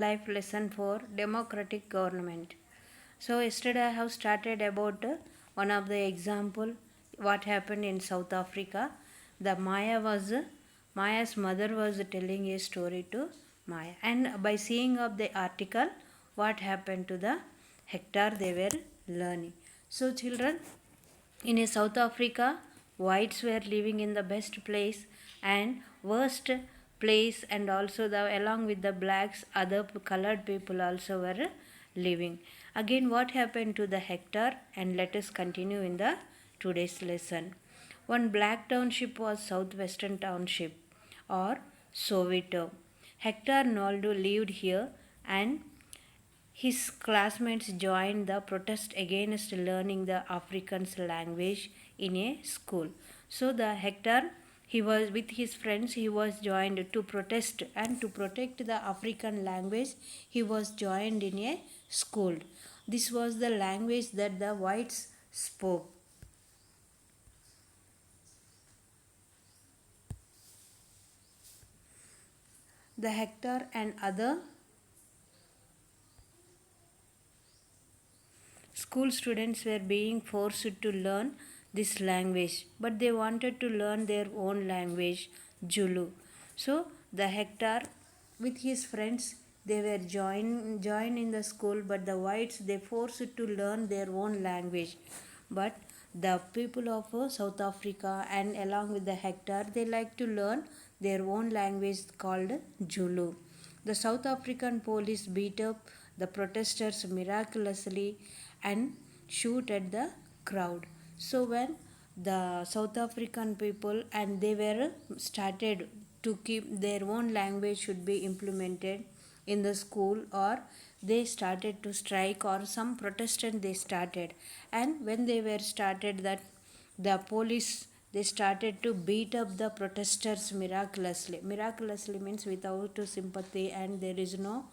Life lesson for democratic government. So yesterday I have started about one of the example what happened in South Africa. The Maya's mother was telling a story to Maya, and by seeing of the article what happened to the hectare they were learning. So children, in a South Africa, whites were living in the best place and worst place, and also the along with the blacks, other colored people also were living. Again, what happened to the hectare? And let us continue in the today's lesson. One black township was Southwestern Township or Soweto. Hector Naldo lived here, and his classmates joined the protest against learning the Afrikaans language in a school. So the Hector, he was with his friends, he was joined to protest and to protect the African language. He was joined in a school. This was the language that the whites spoke. The Hector and other school students were being forced to learn this language, but they wanted to learn their own language, Zulu. So the Hector, with his friends, they were join in the school, but the whites they forced to learn their own language. But the people of South Africa and along with the Hector, they like to learn their own language called Zulu. The South African police beat up the protesters miraculously and shoot at the crowd. So when the South African people and they were started to keep their own language should be implemented in the school, or they started to strike, or some protestant they started, and when they were started that the police they started to beat up the protesters miraculously means without sympathy, and there is no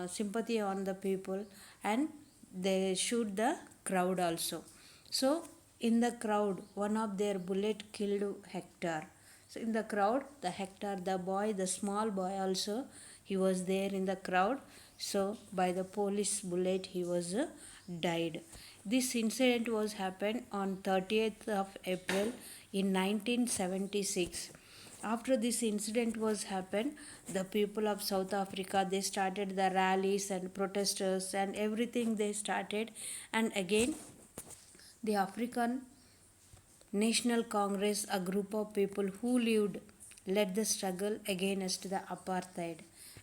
sympathy on the people, and they shoot the crowd also. So in the crowd one of their bullet killed Hector. So in the crowd the Hector, the boy, the small boy also, he was there in the crowd. So by the police bullet he was died. This incident was happened on 30th of April in 1976. After this incident was happened, the people of South Africa they started the rallies and protesters and everything they started, and again the African National Congress, a group of people who lived, led the struggle against the apartheid,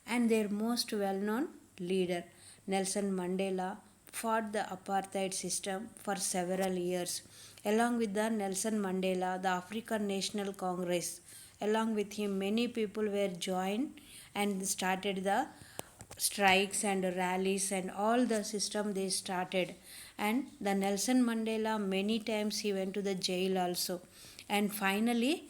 and their most well known leader, Nelson Mandela, fought the apartheid system for several years. Along with the Nelson Mandela, the African National Congress, along with him, many people were joined and started the strikes and rallies and all the system they started. And the Nelson Mandela many times he went to the jail also, and finally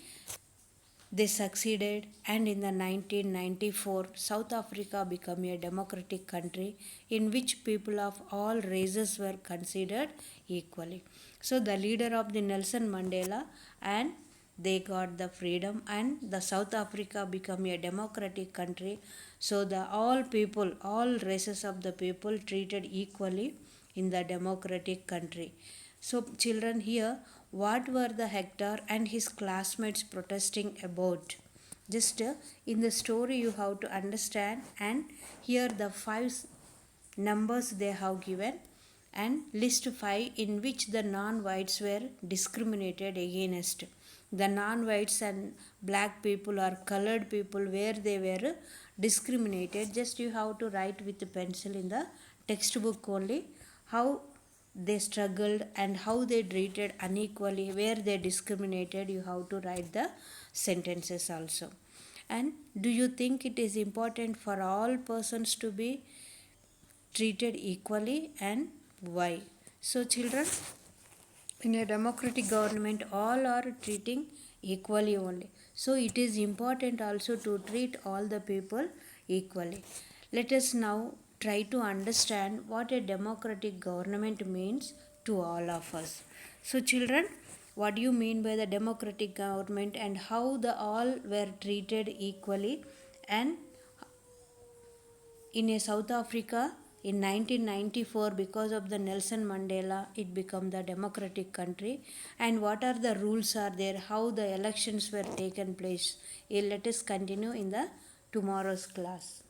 they succeeded, and in the 1994 South Africa became a democratic country in which people of all races were considered equally. So the leader of the Nelson Mandela, and they got the freedom, and the South Africa become a democratic country. So the all people, all races of the people treated equally in the democratic country. So children, here what were the Hector and his classmates protesting about? Just in the story you have to understand, and here the five numbers they have given, and list 5 in which the non-whites were discriminated against. The non-whites and black people or colored people where they were discriminated, just you have to write with a pencil in the textbook only how they struggled and how they treated unequally, where they discriminated, you have to write the sentences also. And do you think it is important for all persons to be treated equally, and why? So children, in a democratic government all are treating equally only, so it is important also to treat all the people equally. Let us now try to understand what a democratic government means to all of us. So children, what do you mean by the democratic government, and how the all were treated equally, and in a South Africa in 1994, because of the Nelson Mandela, it became the democratic country. And what are the rules are there, how the elections were taken place. Let us continue in the tomorrow's class.